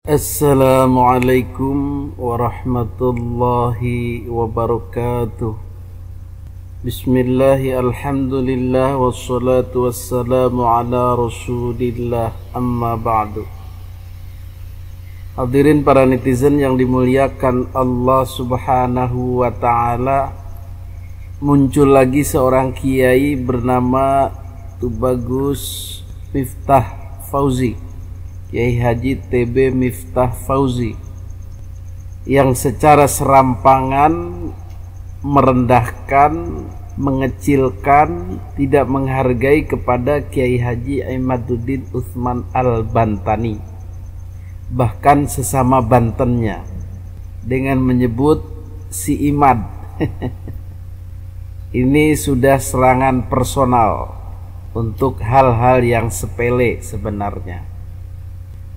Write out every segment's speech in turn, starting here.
Assalamualaikum warahmatullahi wabarakatuh. Bismillahi alhamdulillah wassalatu wassalamu ala rasulillah, amma ba'du. Hadirin para netizen yang dimuliakan Allah subhanahu wa ta'ala, muncul lagi seorang kiai bernama Tubagus Miftah Fauzi, Kiai Haji TB Miftah Fauzi, yang secara serampangan merendahkan, mengecilkan, tidak menghargai kepada Kiai Haji Imaduddin Utsman Al-Bantani, bahkan sesama Bantennya, dengan menyebut si Imad. Ini sudah serangan personal untuk hal-hal yang sepele sebenarnya.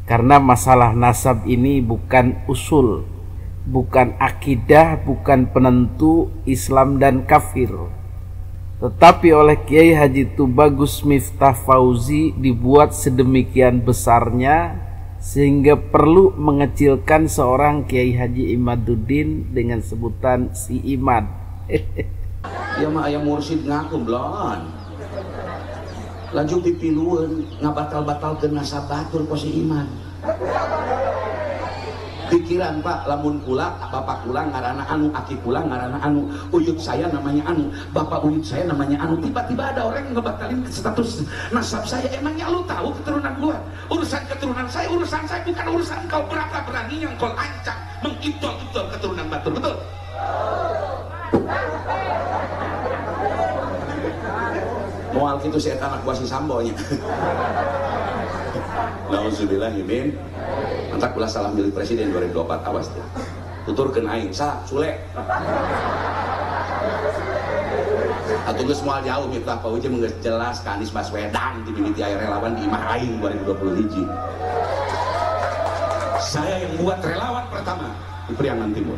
Karena masalah nasab ini bukan usul, bukan akidah, bukan penentu Islam dan kafir. Tetapi oleh Kiai Haji Tubagus Miftah Fauzi dibuat sedemikian besarnya sehingga perlu mengecilkan seorang Kiai Haji Imaduddin dengan sebutan si Imad. Ya mah aya mursid ngaku belon. Lanjut dipiluan ngabatal-batalkeun nasab batur ku si Imad. Pikiran Pak, lamun kula bapak kula ngaranna anu, aki kula ngaranna anu, uyut saya namanya anu, bapak uyut saya namanya anu. Tiba-tiba ada orang yang ngebatalin status nasab saya. Emangnya lu tahu keturunan gua? Urusan keturunan saya bukan urusan kau. Berapa beraninya kau ancam mengitol-itol keturunan batur, betul? Moal gitu si eta anak gua si Sambonya. Nauzubillahimin. Mantak ulah salam milih presiden 2024, awas tuh. Tuturkeun aing sa Sule. Atuh geus moal jauh Miftah Fauzi geus jelas ka Anies Baswedan di mimiti aya relawan di imah aing 2021. Saya yang buat relawan pertama di Priangan Timur.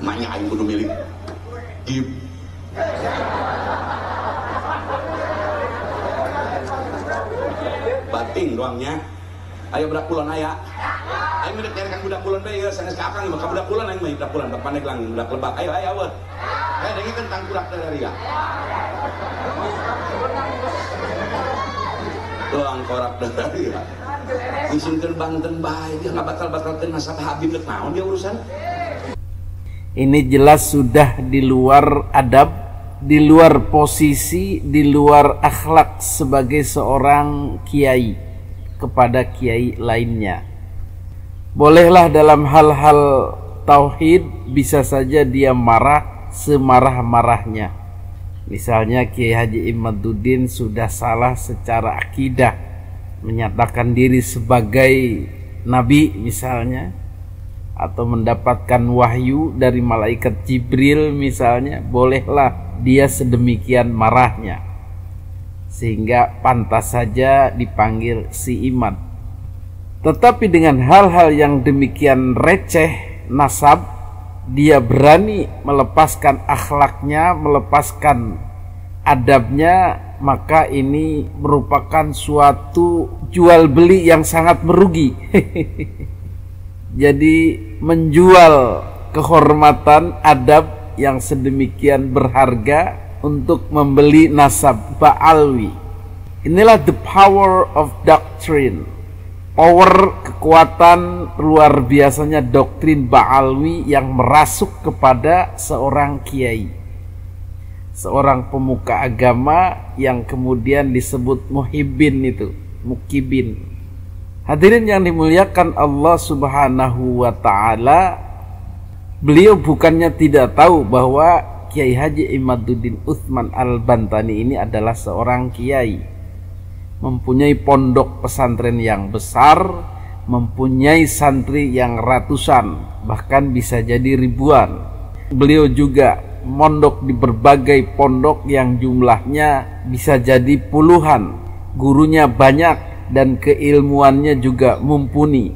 Maknya aing kudu milih di bating doangnya. Ayo budak kulon aya. Ayo mirek nyarikan budak kulon bae geus sanes ka akang mah ka budak kulon aing mah budak kulon bak pandeg lang budak lebak. Ayo eueuh. Ayo dengikeun tang kurak dararia. Doang korak dararia. Isinkeun Banten bae dia ngabatal-batalkeun nasab Habib geus naon dia urusan. Ini jelas sudah di luar adab, di luar posisi, di luar akhlak sebagai seorang kiai kepada kiai lainnya. Bolehlah dalam hal-hal tauhid bisa saja dia marah semarah-marahnya. Misalnya Kiai Haji Imaduddin sudah salah secara akidah, menyatakan diri sebagai nabi misalnya, atau mendapatkan wahyu dari malaikat Jibril misalnya, bolehlah dia sedemikian marahnya sehingga pantas saja dipanggil si Imad. Tetapi dengan hal-hal yang demikian receh nasab, dia berani melepaskan akhlaknya, melepaskan adabnya, maka ini merupakan suatu jual beli yang sangat merugi. Jadi menjual kehormatan adab yang sedemikian berharga untuk membeli nasab Ba'alwi. Inilah the power of doctrine. Power, kekuatan luar biasanya doktrin Ba'alwi yang merasuk kepada seorang kiai, seorang pemuka agama yang kemudian disebut muhibbin itu, mukibin. Hadirin yang dimuliakan Allah subhanahu wa ta'ala, beliau bukannya tidak tahu bahwa Kiai Haji Imaduddin Utsman Al-Bantani ini adalah seorang kiai, mempunyai pondok pesantren yang besar, mempunyai santri yang ratusan, bahkan bisa jadi ribuan. Beliau juga mondok di berbagai pondok yang jumlahnya bisa jadi puluhan, gurunya banyak dan keilmuannya juga mumpuni.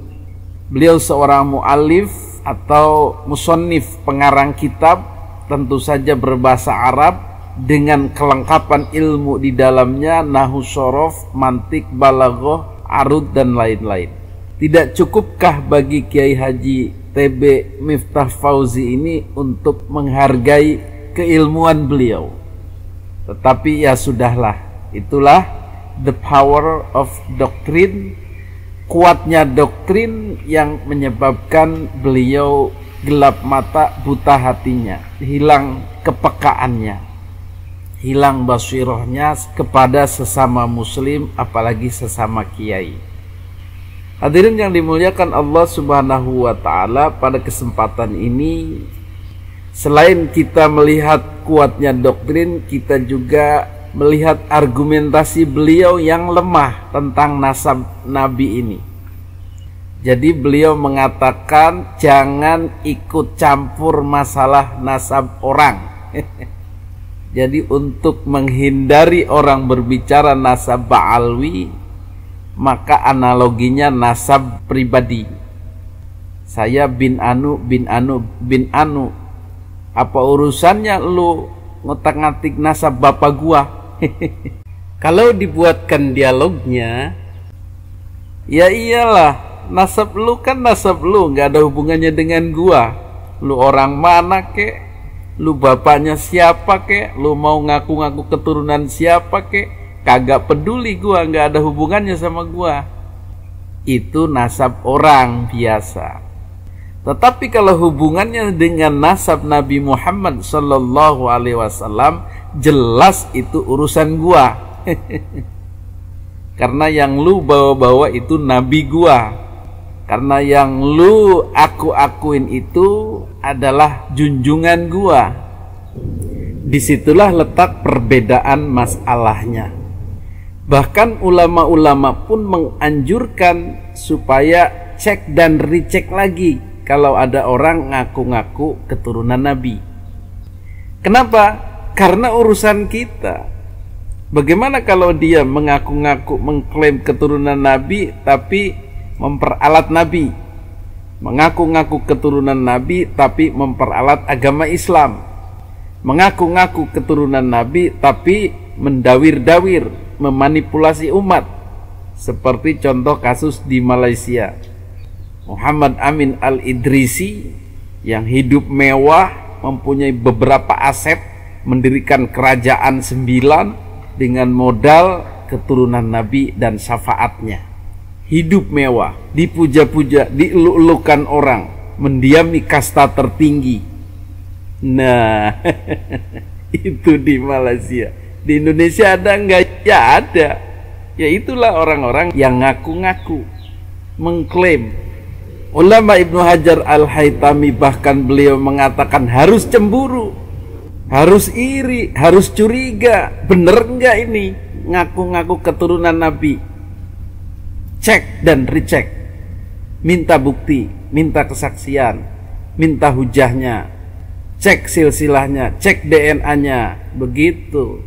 Beliau seorang mu'alif atau musannif, pengarang kitab, tentu saja berbahasa Arab dengan kelengkapan ilmu di dalamnya, nahwu shorof, mantik, balaghah, arud dan lain-lain. Tidak cukupkah bagi Kiai Haji TB Miftah Fauzi ini untuk menghargai keilmuan beliau? Tetapi ya sudahlah, itulah the power of doctrine, kuatnya doktrin yang menyebabkan beliau gelap mata, buta hatinya, hilang kepekaannya, hilang basirohnya kepada sesama muslim, apalagi sesama kiai. Hadirin yang dimuliakan Allah Subhanahu wa ta'ala, pada kesempatan ini selain kita melihat kuatnya doktrin, kita juga melihat argumentasi beliau yang lemah tentang nasab Nabi ini. Jadi beliau mengatakan jangan ikut campur masalah nasab orang. Jadi untuk menghindari orang berbicara nasab ba'alwi, maka analoginya nasab pribadi. Saya bin Anu, bin Anu, bin Anu. Apa urusannya lu ngotak-ngatik nasab bapak gua? Kalau dibuatkan dialognya, ya iyalah, nasab lu kan nasab lu, nggak ada hubungannya dengan gua. Lu orang mana kek, lu bapaknya siapa kek, lu mau ngaku-ngaku keturunan siapa kek, kagak peduli gua, nggak ada hubungannya sama gua. Itu nasab orang biasa. Tetapi kalau hubungannya dengan nasab Nabi Muhammad sallallahu alaihi wasallam, jelas itu urusan gua. Karena yang lu bawa-bawa itu nabi gua. Karena yang lu aku-akuin itu adalah junjungan gua. Disitulah letak perbedaan masalahnya. Bahkan ulama-ulama pun menganjurkan supaya cek dan recheck lagi kalau ada orang ngaku-ngaku keturunan Nabi. Kenapa? Karena urusan kita. Bagaimana kalau dia mengaku-ngaku mengklaim keturunan Nabi tapi memperalat Nabi? Mengaku-ngaku keturunan Nabi tapi memperalat agama Islam. Mengaku-ngaku keturunan Nabi tapi mendawir-dawir, memanipulasi umat. Seperti contoh kasus di Malaysia, Muhammad Amin Al-Idrisi yang hidup mewah, mempunyai beberapa aset, mendirikan kerajaan 9 dengan modal keturunan Nabi dan syafaatnya. Hidup mewah, dipuja-puja, dieluk-elukan orang, mendiami kasta tertinggi. Nah, itu di Malaysia. Di Indonesia ada enggak? Ya ada. Ya itulah orang-orang yang ngaku-ngaku, mengklaim. Ulama Ibnu Hajar Al-Haytami bahkan beliau mengatakan harus cemburu, harus iri, harus curiga. Bener enggak ini ngaku-ngaku keturunan Nabi? Cek dan recheck. Minta bukti, minta kesaksian, minta hujahnya, cek silsilahnya, cek DNA-nya. Begitu.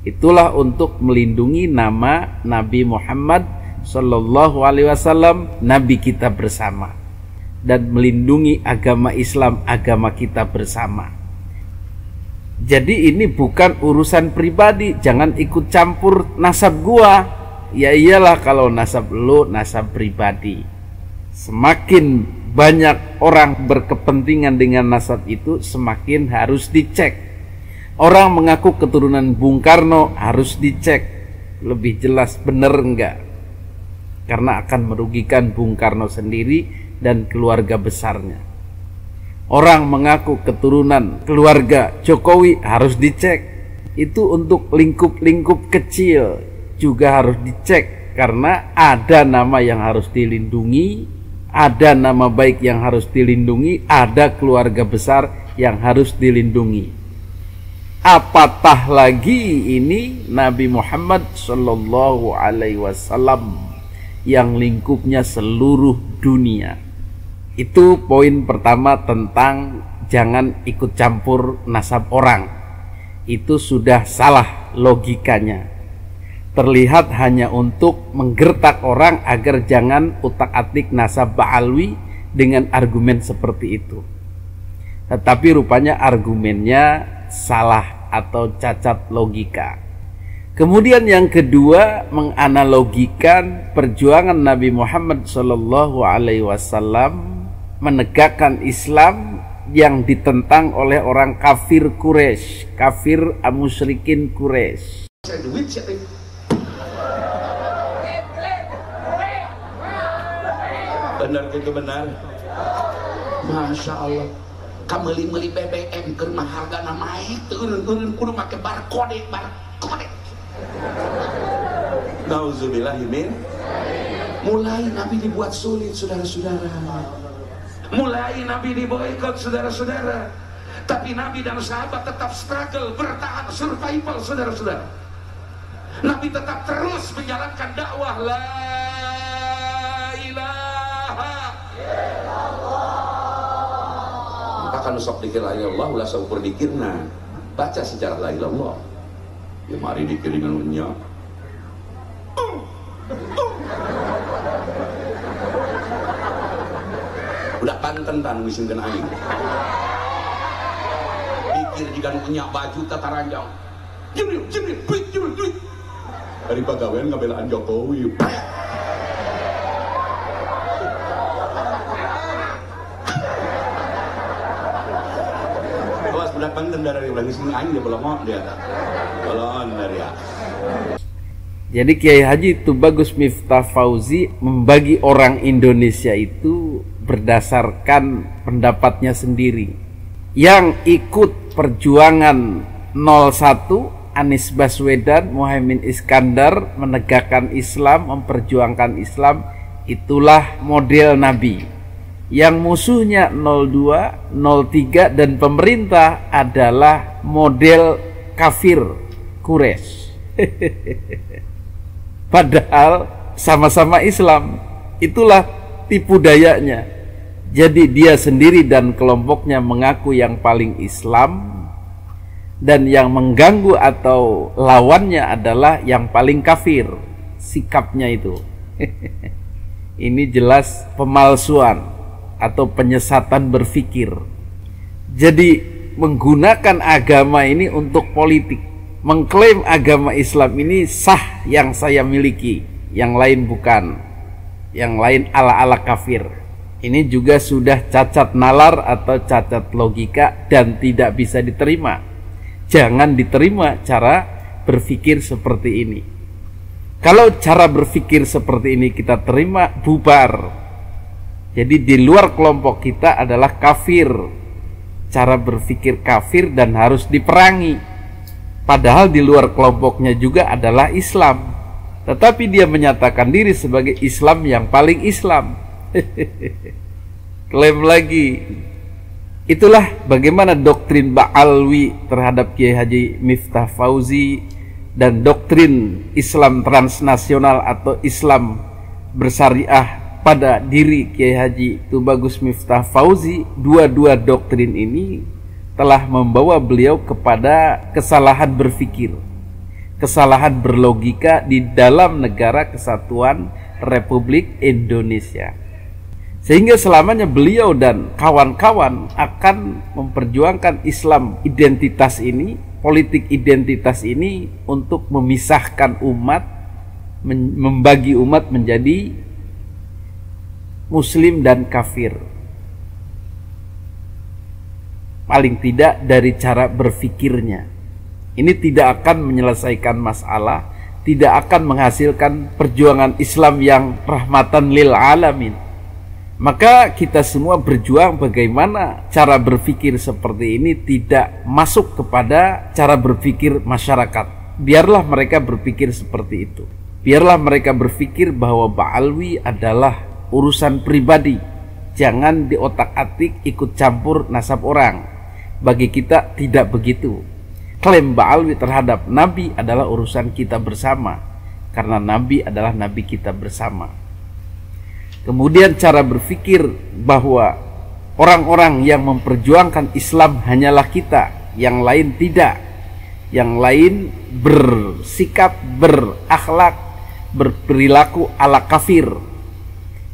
Itulah untuk melindungi nama Nabi Muhammad Sallallahu alaihi wasallam, Nabi kita bersama, dan melindungi agama Islam, agama kita bersama. Jadi ini bukan urusan pribadi. Jangan ikut campur nasab gua. Ya iyalah, kalau nasab lu nasab pribadi. Semakin banyak orang berkepentingan dengan nasab itu, semakin harus dicek. Orang mengaku keturunan Bung Karno, harus dicek lebih jelas bener enggak, karena akan merugikan Bung Karno sendiri dan keluarga besarnya. Orang mengaku keturunan keluarga Jokowi, harus dicek. Itu untuk lingkup-lingkup kecil juga harus dicek, karena ada nama yang harus dilindungi, ada nama baik yang harus dilindungi, ada keluarga besar yang harus dilindungi. Apatah lagi ini Nabi Muhammad Sallallahu Alaihi Wasallam yang lingkupnya seluruh dunia. Itu poin pertama tentang jangan ikut campur nasab orang. Itu sudah salah logikanya. Terlihat hanya untuk menggertak orang agar jangan utak-atik nasab ba'alwi dengan argumen seperti itu. Tetapi rupanya argumennya salah atau cacat logika. Kemudian yang kedua, menganalogikan perjuangan Nabi Muhammad SAW menegakkan Islam yang ditentang oleh orang kafir Quraisy, kafir musyrikin Quraisy. Benar gitu, benar. Masya Allah. Kameli-meli BBM ke rumah harga naik turun kudu make barcode. Nauzubillahimin. Mulai Nabi dibuat sulit, saudara-saudara. Mulai Nabi diboikot, saudara-saudara. Tapi Nabi dan sahabat tetap struggle, bertahan, survival, saudara-saudara. Nabi tetap terus menjalankan dakwah la ilaha illallah. Maka kan sok dikir la ilallah ulah saukur dikirna. Baca sejarah la ilallah. Ya mari dikir dengan unyak. Udah panten tan wisingkeun aing. Dikir juga unyak baju tataranjang. Jibril, duit. Dari pegawaian ngabelaan Jokowi. Awas budak panten dari ulang sini aing dia belum dia. Balon dari ya. Jadi Kiai Haji Tubagus Miftah Fauzi membagi orang Indonesia itu berdasarkan pendapatnya sendiri. Yang ikut perjuangan 01 Anies Baswedan, Muhaimin Iskandar menegakkan Islam, memperjuangkan Islam, itulah model Nabi. Yang musuhnya 02, 03 dan pemerintah adalah model kafir Quraisy. Padahal sama-sama Islam. Itulah tipu dayanya. Jadi dia sendiri dan kelompoknya mengaku yang paling Islam, dan yang mengganggu atau lawannya adalah yang paling kafir. Sikapnya itu ini jelas pemalsuan atau penyesatan berpikir. Jadi menggunakan agama ini untuk politik, mengklaim agama Islam ini sah yang saya miliki, yang lain bukan, yang lain ala-ala kafir. Ini juga sudah cacat nalar atau cacat logika dan tidak bisa diterima. Jangan diterima cara berpikir seperti ini. Kalau cara berpikir seperti ini kita terima, bubar. Jadi di luar kelompok kita adalah kafir. Cara berpikir kafir dan harus diperangi. Padahal di luar kelompoknya juga adalah Islam. Tetapi dia menyatakan diri sebagai Islam yang paling Islam. Klaim lagi. Itulah bagaimana doktrin Ba'alwi terhadap Kiai Haji Miftah Fauzi dan doktrin Islam transnasional atau Islam bersyariah pada diri Kiai Haji Tubagus Miftah Fauzi. Dua-dua doktrin ini telah membawa beliau kepada kesalahan berpikir, kesalahan berlogika di dalam negara kesatuan Republik Indonesia. Sehingga selamanya beliau dan kawan-kawan akan memperjuangkan Islam identitas ini, politik identitas ini untuk memisahkan umat, membagi umat menjadi Muslim dan kafir. Paling tidak dari cara berpikirnya. Ini tidak akan menyelesaikan masalah, tidak akan menghasilkan perjuangan Islam yang rahmatan lil alamin. Maka kita semua berjuang bagaimana cara berpikir seperti ini tidak masuk kepada cara berpikir masyarakat. Biarlah mereka berpikir seperti itu. Biarlah mereka berpikir bahwa Ba'alwi adalah urusan pribadi. Jangan diotak-atik ikut campur nasab orang. Bagi kita tidak begitu. Klaim Ba'alwi terhadap Nabi adalah urusan kita bersama. Karena Nabi adalah Nabi kita bersama. Kemudian cara berpikir bahwa orang-orang yang memperjuangkan Islam hanyalah kita, yang lain tidak. Yang lain bersikap, berakhlak, berperilaku ala kafir,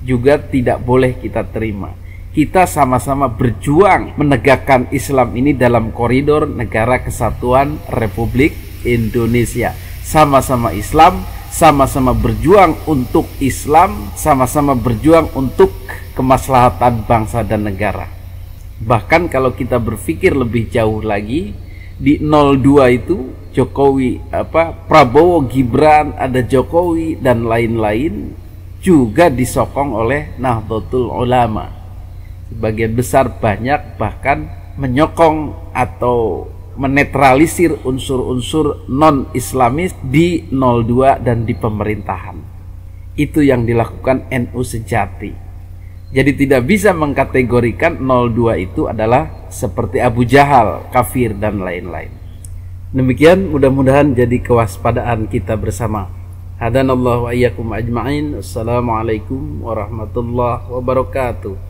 juga tidak boleh kita terima. Kita sama-sama berjuang menegakkan Islam ini dalam koridor negara kesatuan Republik Indonesia. sama-sama Islam, sama-sama berjuang untuk Islam, sama-sama berjuang untuk kemaslahatan bangsa dan negara. Bahkan kalau kita berpikir lebih jauh lagi, di 02 itu Jokowi, Prabowo, Gibran, ada Jokowi dan lain-lain juga disokong oleh Nahdlatul Ulama. Sebagian besar banyak bahkan menyokong atau menetralisir unsur-unsur non-Islamis di 02 dan di pemerintahan. Itu yang dilakukan NU sejati. Jadi tidak bisa mengkategorikan 02 itu adalah seperti Abu Jahal, kafir dan lain-lain. Demikian, mudah-mudahan jadi kewaspadaan kita bersama. Hadanallahu wa iyyakum ajma'in. Assalamualaikum warahmatullahi wabarakatuh.